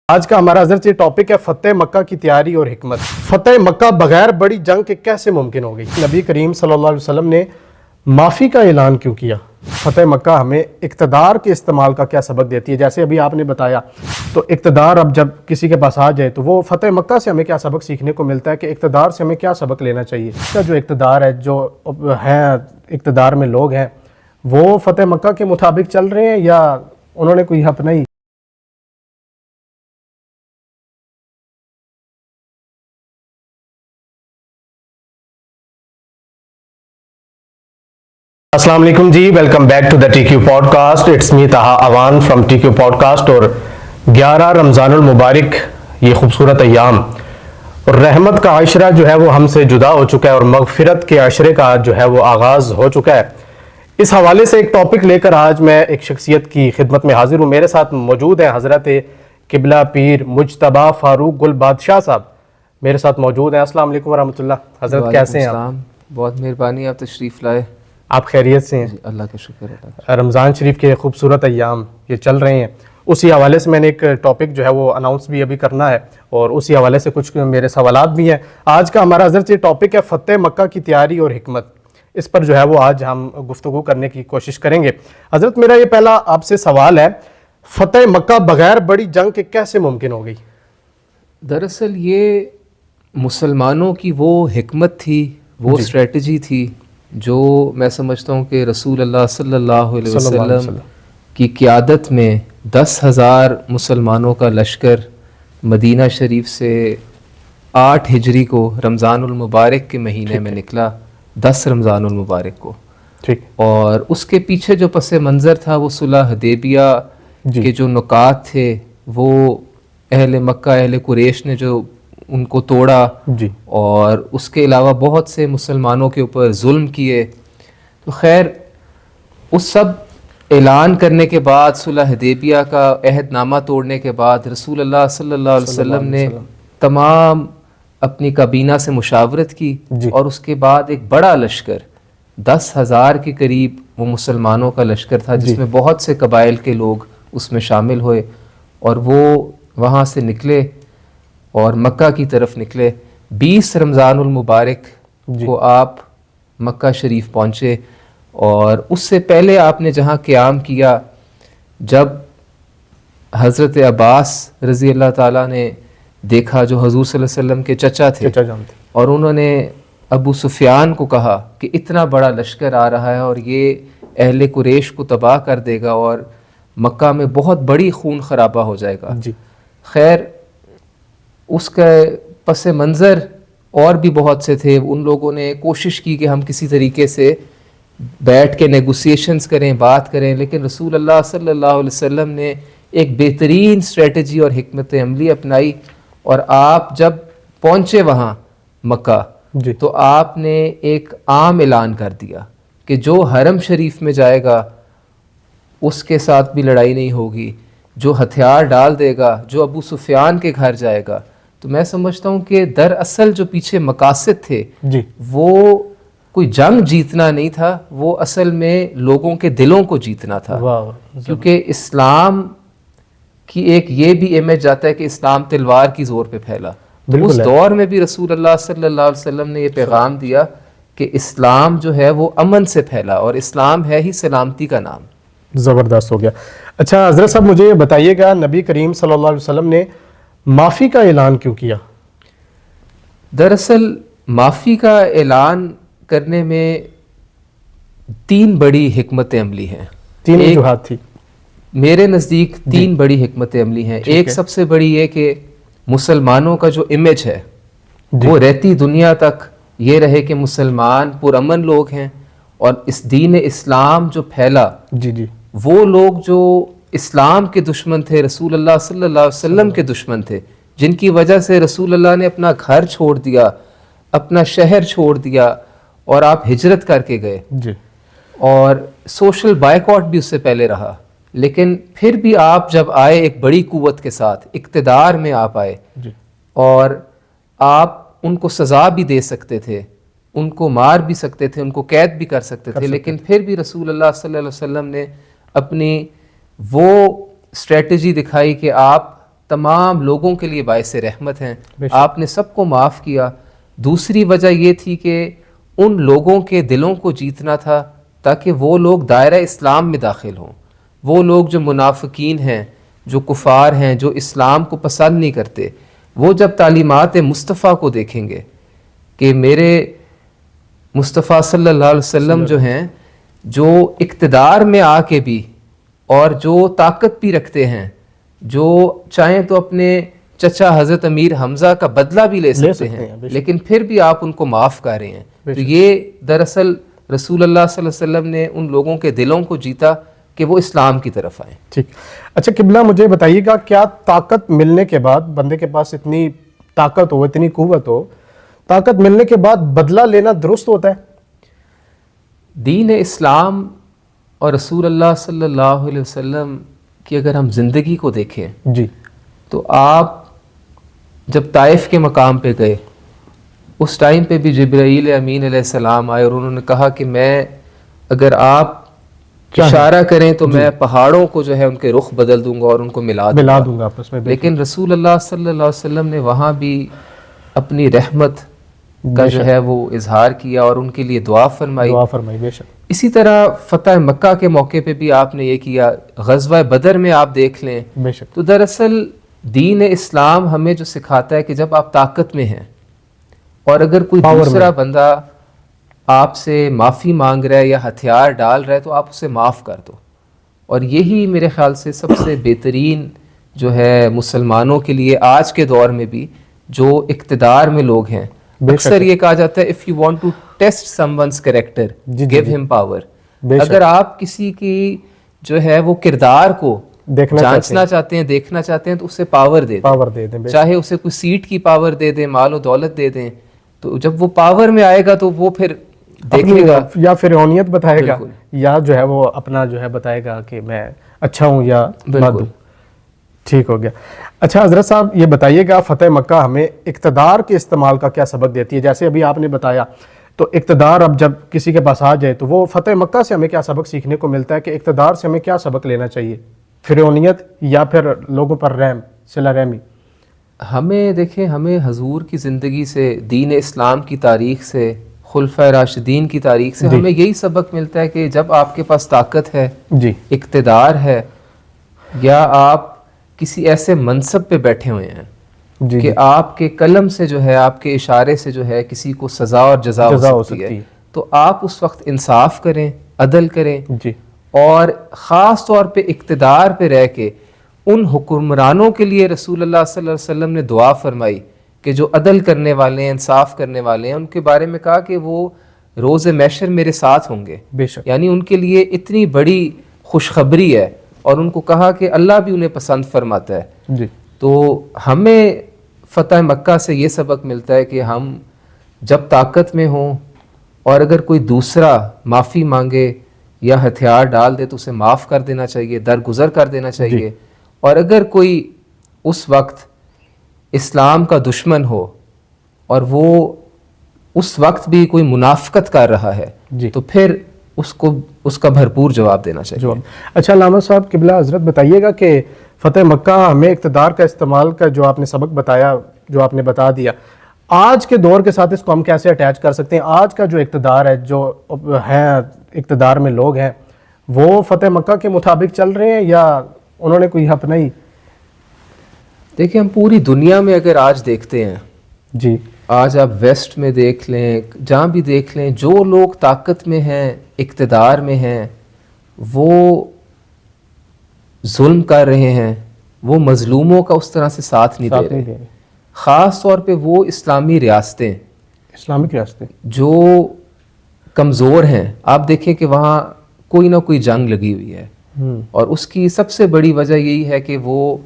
آج کا ہمارا حضرت یہ ٹاپک ہے فتح مکہ کی تیاری اور حکمت۔ فتح مکہ بغیر بڑی جنگ کے کیسے ممکن ہو گئی؟ نبی کریم صلی اللہ علیہ وسلم نے معافی کا اعلان کیوں کیا؟ فتح مکہ ہمیں اقتدار کے استعمال کا کیا سبق دیتی ہے؟ جیسے ابھی آپ نے بتایا، تو اقتدار اب جب کسی کے پاس آ جائے تو وہ فتح مکہ سے ہمیں کیا سبق سیکھنے کو ملتا ہے کہ اقتدار سے ہمیں کیا سبق لینا چاہیے؟ اس کا جو اقتدار ہے، جو ہے اقتدار میں لوگ ہیں، وہ فتح مکہ کے مطابق چل رہے ہیں یا انہوں نے کوئی اپنا ہی؟ السلام علیکم جی، welcome back to the T Q podcast. It's me Taha Awan from T Q podcast. اور 11 رمضان المبارک، یہ خوبصورت ایام اور رحمت کا عشرہ جو ہے وہ ہم سے جدا ہو چکا ہے اور مغفرت کے عشرے کا جو ہے وہ آغاز ہو چکا ہے۔ اس حوالے سے ایک ٹاپک لے کر آج میں ایک شخصیت کی خدمت میں حاضر ہوں۔ میرے ساتھ موجود ہیں حضرت قبلہ پیر مجتبیٰ فاروق گل بادشاہ صاحب، میرے ساتھ موجود ہیں۔ السلام علیکم ورحمۃ اللہ۔ حضرت کیسے ہیں آپ؟ بہت مہربانی، آپ تشریف لائے۔ آپ خیریت سے ہیں؟ اللہ کا شکر ہے۔ رمضان شریف کے خوبصورت ایام یہ چل رہے ہیں، اسی حوالے سے میں نے ایک ٹاپک جو ہے وہ اناؤنس بھی ابھی کرنا ہے اور اسی حوالے سے کچھ میرے سوالات بھی ہیں۔ آج کا ہمارا حضرت یہ ٹاپک ہے فتح مکہ کی تیاری اور حکمت۔ اس پر جو ہے وہ آج ہم گفتگو کرنے کی کوشش کریں گے۔ حضرت میرا یہ پہلا آپ سے سوال ہے، فتح مکہ بغیر بڑی جنگ کے کیسے ممکن ہو گئی؟ دراصل یہ مسلمانوں کی وہ حکمت تھی، وہ اسٹریٹجی تھی جو میں سمجھتا ہوں کہ رسول اللہ صلی اللہ علیہ وسلم کی قیادت میں 10,000 مسلمانوں کا لشکر مدینہ شریف سے 8 ہجری کو رمضان المبارک کے مہینے میں نکلا، 10 رمضان المبارک کو۔ ٹھیک۔ اور اس کے پیچھے جو پس منظر تھا وہ صلح حدیبیہ کے جو نکات تھے، وہ اہل مکہ، اہل قریش نے جو ان کو توڑا، اور اس کے علاوہ بہت سے مسلمانوں کے اوپر ظلم کیے۔ تو خیر، اس سب اعلان کرنے کے بعد، صلح حدیبیہ کا عہد نامہ توڑنے کے بعد، رسول اللہ صلی اللہ علیہ وسلم نے تمام اپنی کابینہ سے مشاورت کی، اور اس کے بعد ایک بڑا لشکر 10,000 کے قریب وہ مسلمانوں کا لشکر تھا، جس میں بہت سے قبائل کے لوگ اس میں شامل ہوئے، اور وہ وہاں سے نکلے اور مکہ کی طرف نکلے۔ 20 رمضان المبارک کو آپ مکہ شریف پہنچے، اور اس سے پہلے آپ نے جہاں قیام کیا، جب حضرت عباس رضی اللہ تعالیٰ نے دیکھا، جو حضور صلی اللہ علیہ وسلم کے چچا تھے، اور انہوں نے ابو سفیان کو کہا کہ اتنا بڑا لشکر آ رہا ہے اور یہ اہل قریش کو تباہ کر دے گا اور مکہ میں بہت بڑی خون خرابہ ہو جائے گا۔ خیر، اس کا پس منظر اور بھی بہت سے تھے۔ ان لوگوں نے کوشش کی کہ ہم کسی طریقے سے بیٹھ کے نیگوسیشنز کریں، بات کریں، لیکن رسول اللہ صلی اللہ علیہ وسلم نے ایک بہترین اسٹریٹجی اور حکمت عملی اپنائی، اور آپ جب پہنچے وہاں مکہ، تو آپ نے ایک عام اعلان کر دیا کہ جو حرم شریف میں جائے گا اس کے ساتھ بھی لڑائی نہیں ہوگی، جو ہتھیار ڈال دے گا، جو ابو سفیان کے گھر جائے گا۔ تو میں سمجھتا ہوں کہ دراصل جو پیچھے مقاصد تھے، وہ کوئی جنگ جیتنا نہیں تھا، وہ اصل میں لوگوں کے دلوں کو جیتنا تھا۔ کیونکہ اسلام کی ایک یہ بھی امیج آتا ہے کہ اسلام تلوار کی زور پہ پھیلا۔ اس دور میں بھی رسول اللہ صلی اللہ علیہ وسلم نے یہ پیغام دیا کہ اسلام جو ہے وہ امن سے پھیلا، اور اسلام ہے ہی سلامتی کا نام۔ زبردست ہو گیا۔ اچھا حضرت صاحب، مجھے یہ بتائیے گا، نبی کریم صلی اللہ علیہ وسلم نے معافی کا اعلان کیوں کیا؟ دراصل معافی کا اعلان کرنے میں 3 بڑی حکمت عملی ہیں۔ 3 وجوہات تھی میرے نزدیک، 3 بڑی حکمت عملی ہیں۔ ایک سب سے بڑی یہ کہ مسلمانوں کا جو امیج ہے وہ رہتی دنیا تک یہ رہے کہ مسلمان پرامن لوگ ہیں، اور اس دین اسلام جو پھیلا، وہ لوگ جو اسلام کے دشمن تھے، رسول اللہ صلی اللہ علیہ وسلم کے دشمن تھے، جن کی وجہ سے رسول اللہ نے اپنا گھر چھوڑ دیا، اپنا شہر چھوڑ دیا، اور آپ ہجرت کر کے گئے، اور سوشل بائیکاٹ بھی اس سے پہلے رہا، لیکن پھر بھی آپ جب آئے ایک بڑی قوت کے ساتھ، اقتدار میں آپ آئے، اور آپ ان کو سزا بھی دے سکتے تھے، ان کو مار بھی سکتے تھے، ان کو قید بھی کر سکتے تھے، لیکن پھر بھی رسول اللہ صلی اللہ علیہ وسلم نے اپنی وہ اسٹریٹجی دکھائی کہ آپ تمام لوگوں کے لیے باعث رحمت ہیں. آپ نے سب کو معاف کیا. دوسری وجہ یہ تھی کہ ان لوگوں کے دلوں کو جیتنا تھا تاکہ وہ لوگ دائرہ اسلام میں داخل ہوں. وہ لوگ جو منافقین ہیں, جو کفار ہیں, جو اسلام کو پسند نہیں کرتے, وہ جب تعلیمات مصطفیٰ کو دیکھیں گے کہ میرے مصطفیٰ صلی اللہ علیہ وسلم جو ہیں, جو اقتدار میں آ کے بھی اور جو طاقت بھی رکھتے ہیں, جو چاہیں تو اپنے چچا حضرت امیر حمزہ کا بدلہ بھی لے سکتے ہیں, لیکن پھر بھی آپ ان کو معاف کر رہے ہیں. تو یہ دراصل رسول اللہ صلی اللہ علیہ وسلم نے ان لوگوں کے دلوں کو جیتا کہ وہ اسلام کی طرف آئیں. ٹھیک. اچھا قبلہ, مجھے بتائیے گا, کیا طاقت ملنے کے بعد بندے کے پاس اتنی طاقت ہو, اتنی قوت ہو, طاقت ملنے کے بعد بدلہ لینا درست ہوتا ہے؟ دین اسلام اور رسول اللہ صلی اللہ علیہ وسلم کی اگر ہم زندگی کو دیکھیں جی, تو آپ جب طائف کے مقام پہ گئے, اس ٹائم پہ بھی جبرائیل امین علیہ السلام آئے اور انہوں نے کہا کہ میں, اگر آپ اشارہ کریں تو میں پہاڑوں کو جو ہے ان کے رخ بدل دوں گا اور ان کو ملا دوں گا آپس میں. لیکن رسول اللہ صلی اللہ علیہ وسلم نے وہاں بھی اپنی رحمت کا جو ہے وہ اظہار کیا اور ان کے لیے دعا فرمائی. بے شک. اسی طرح فتح مکہ کے موقع پہ بھی آپ نے یہ کیا. غزوہ بدر میں آپ دیکھ لیں, بے شک. تو دراصل دین اسلام ہمیں جو سکھاتا ہے کہ جب آپ طاقت میں ہیں اور اگر کوئی دوسرا بندہ آپ سے معافی مانگ رہا ہے یا ہتھیار ڈال رہا ہے تو آپ اسے معاف کر دو. اور یہی میرے خیال سے سب سے بہترین جو ہے مسلمانوں کے لیے آج کے دور میں بھی, جو اقتدار میں لوگ ہیں. اکثر یہ کہا جاتا ہے if you want to test someone's character give him power. اگر آپ کسی کی جو ہے وہ کردار کو جانچنا چاہتے ہیں, دیکھنا چاہتے ہیں, تو اسے پاور دے دیں. چاہے اسے کوئی سیٹ کی پاور دے دیں, مال و دولت دے دیں, تو جب وہ پاور میں آئے گا تو وہ پھر دیکھے گا, یا فرعونیت بتائے گا, یا جو ہے وہ اپنا جو ہے بتائے گا کہ میں اچھا ہوں یا بالکل. ٹھیک ہو گیا. اچھا حضرت صاحب یہ بتائیے گا, فتح مکہ ہمیں اقتدار کے استعمال کا کیا سبق دیتی ہے؟ جیسے ابھی آپ نے بتایا, تو اقتدار اب جب کسی کے پاس آ جائے تو وہ فتح مکہ سے ہمیں کیا سبق سیکھنے کو ملتا ہے, کہ اقتدار سے ہمیں کیا سبق لینا چاہیے؟ فرعونیت یا پھر لوگوں پر رحم, صلہ رحمی؟ ہمیں دیکھیں, ہمیں حضور کی زندگی سے, دین اسلام کی تاریخ سے, خلفۂ راشدین کی تاریخ سے ہمیں یہی سبق ملتا ہے کہ جب آپ کے پاس طاقت ہے, اقتدار ہے, یا آپ کسی ایسے منصب پہ بیٹھے ہوئے ہیں کہ آپ کے قلم سے جو ہے, آپ کے اشارے سے جو ہے کسی کو سزا اور جزا ہو سکتی ہے, تو آپ اس وقت انصاف کریں, عدل کریں. اور خاص طور پہ اقتدار پہ رہ کے ان حکمرانوں کے لیے رسول اللہ صلی اللہ علیہ وسلم نے دعا فرمائی کہ جو عدل کرنے والے ہیں, انصاف کرنے والے ہیں, ان کے بارے میں کہا کہ وہ روز محشر میرے ساتھ ہوں گے. یعنی ان کے لیے اتنی بڑی خوشخبری ہے, اور ان کو کہا کہ اللہ بھی انہیں پسند فرماتا ہے. تو ہمیں فتح مکہ سے یہ سبق ملتا ہے کہ ہم جب طاقت میں ہوں اور اگر کوئی دوسرا معافی مانگے یا ہتھیار ڈال دے تو اسے معاف کر دینا چاہیے, درگزر کر دینا چاہیے. اور اگر کوئی اس وقت اسلام کا دشمن ہو اور وہ اس وقت بھی کوئی منافقت کر رہا ہے تو پھر اس کا بھرپور جواب دینا چاہیے. اچھا علامہ صاحب قبلہ حضرت بتائیے گا کہ فتح مکہ ہمیں اقتدار کا استعمال کا جو آپ نے سبق بتایا, جو آپ نے بتا دیا, آج کے دور کے ساتھ اس کو ہم کیسے اٹیچ کر سکتے ہیں؟ آج کا جو اقتدار ہے, جو ہے اقتدار میں لوگ ہیں, وہ فتح مکہ کے مطابق چل رہے ہیں یا انہوں نے کوئی اپنا ہی؟ دیکھیں, ہم پوری دنیا میں اگر آج دیکھتے ہیں, آج آپ ویسٹ میں دیکھ لیں, جہاں بھی دیکھ لیں, جو لوگ طاقت میں ہیں, اقتدار میں ہیں, وہ ظلم کر رہے ہیں, وہ مظلوموں کا اس طرح سے ساتھ نہیں دے رہے. خاص طور پہ وہ اسلامی ریاستیں, اسلامک ریاستیں جو کمزور ہیں, آپ دیکھیں کہ وہاں کوئی نہ کوئی جنگ لگی ہوئی ہے, اور اس کی سب سے بڑی وجہ یہی ہے کہ وہ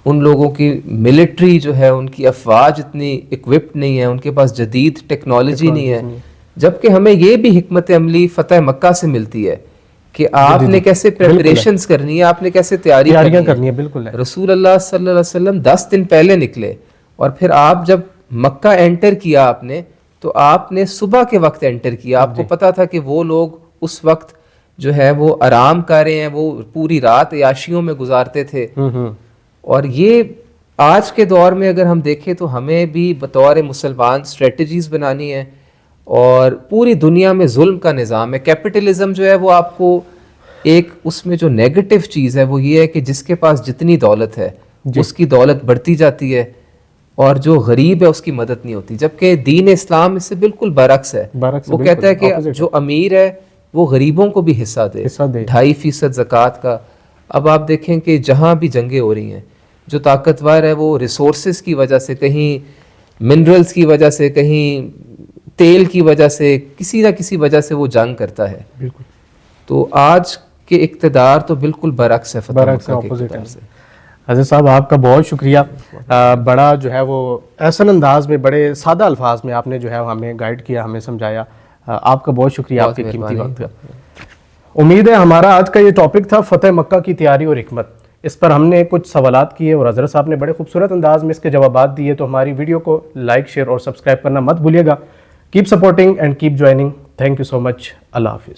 ان لوگوں کی ملٹری جو ہے, ان کی افواج اتنی اکوپڈ نہیں ہے, ان کے پاس جدید ٹیکنالوجی نہیں ہے. جبکہ ہمیں یہ بھی حکمت عملی فتح مکہ سے ملتی ہے کہ آپ نے کیسے پریپریشنز کرنی ہے, آپ نے کیسے تیاریاں کرنی ہے. بالکل. رسول اللہ صلی اللہ علیہ وسلم 10 دن پہلے نکلے, اور پھر آپ جب مکہ انٹر کیا آپ نے, تو آپ نے صبح کے وقت انٹر کیا. آپ کو پتا تھا کہ وہ لوگ اس وقت جو ہے وہ آرام کر رہے ہیں, وہ پوری رات عیاشیوں میں گزارتے تھے. اور یہ آج کے دور میں اگر ہم دیکھیں تو ہمیں بھی بطور مسلمان اسٹریٹجیز بنانی ہے، اور پوری دنیا میں ظلم کا نظام ہے. کیپٹلزم جو ہے وہ آپ کو ایک اس میں جو نیگیٹو چیز ہے وہ یہ ہے کہ جس کے پاس جتنی دولت ہے اس کی دولت بڑھتی جاتی ہے اور جو غریب ہے اس کی مدد نہیں ہوتی، جبکہ دین اسلام اس سے بالکل برعکس ہے. وہ کہتا ہے کہ جو امیر ہے وہ غریبوں کو بھی حصہ دے، 2.5% زکوٰۃ کا. اب آپ دیکھیں کہ جہاں بھی جنگیں ہو رہی ہیں، جو طاقتور ہے وہ ریسورسز کی وجہ سے، کہیں منرلز کی وجہ سے، کہیں تیل کی وجہ سے، کسی نہ کسی وجہ سے وہ جنگ کرتا ہے. بالکل. تو آج کے اقتدار تو بالکل برعکس ہے فتح مکہ کے اقتدار سے. حضرت صاحب آپ کا بہت شکریہ، بڑا جو ہے وہ احسن انداز میں، بڑے سادہ الفاظ میں آپ نے جو ہے ہمیں گائیڈ کیا، ہمیں سمجھایا. آپ کا بہت شکریہ آپ کے قیمتی وقت کا. امید ہے ہمارا آج کا یہ ٹاپک تھا فتح مکہ کی تیاری اور حکمت. اس پر ہم نے کچھ سوالات کیے اور حضرت صاحب نے بڑے خوبصورت انداز میں اس کے جوابات دیے. تو ہماری ویڈیو کو لائک، شیئر اور سبسکرائب کرنا مت بھولیے گا. Keep supporting and keep joining. Thank you so much. اللہ حافظ.